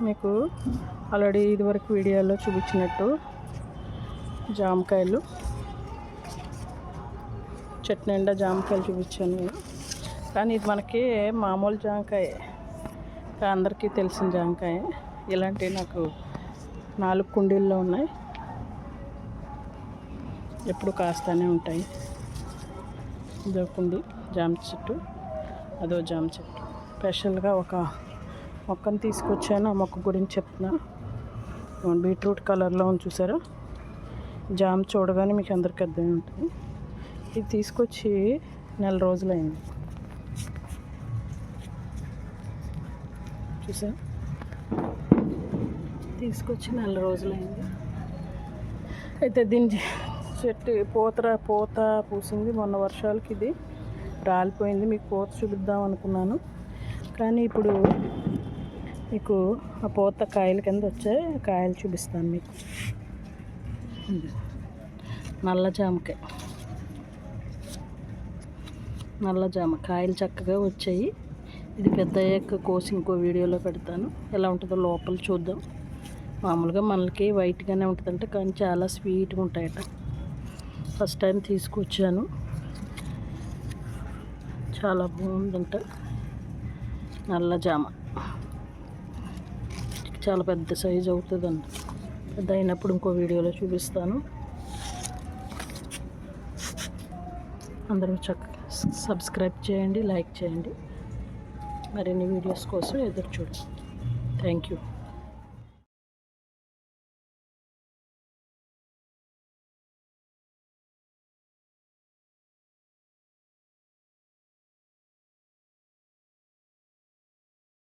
మీకు ఆల్రెడీ ఇదివరకు వీడియోలో చూపించినట్టు జామకాయలు చెట్టు నిండా జామకాయలు చూపించాను నేను. కానీ ఇది మనకి మామూలు జామకాయ, అందరికీ తెలిసిన జామకాయ. ఇలాంటివి నాకు 4 కుండీల్లో ఉన్నాయి, ఎప్పుడు కాస్తూనే ఉంటాయి. ఇదో కుండి జామ చెట్టు, అదో జామ చెట్టు. స్పెషల్గా ఒక మొక్కను తీసుకొచ్చాను, ఆ మొక్క గురించి చెప్తున్నా. బీట్రూట్ కలర్లో ఉంది చూసారా, జామ చూడగానే మీకు అందరికీ అర్థమై ఉంటుంది. ఇది తీసుకొచ్చి 4 రోజులైంది చూసారా, తీసుకొచ్చి 4 రోజులైంది. అయితే దీని చెట్టు పూత పూసింది. మొన్న వర్షాలకి ఇది రాలిపోయింది. మీకు పూత చూపిద్దాం అనుకున్నాను, కానీ ఇప్పుడు మీకు ఆ పూత కాయల కింద వచ్చాయి, కాయలు చూపిస్తాను మీకు. నల్ల జామకాయ, నల్ల జామ కాయలు చక్కగా వచ్చాయి. ఇది పెద్ద అయ్యాక కోసి ఇంకో వీడియోలో పెడతాను, ఎలా ఉంటుందో లోపల చూద్దాం. మామూలుగా మనకి వైట్గానే ఉంటుందంట, కానీ చాలా స్వీట్గా ఉంటాయట. ఫస్ట్ టైం తీసుకొచ్చాను, చాలా బాగుందంట. నల్ల జామ చాలా పెద్ద సైజు అవుతుందంట. పెద్ద అయినప్పుడు ఇంకో వీడియోలో చూపిస్తాను. అందరూ సబ్స్క్రైబ్ చేయండి, లైక్ చేయండి. మరిన్ని వీడియోస్ కోసం ఎదురు చూడండి. Thank you.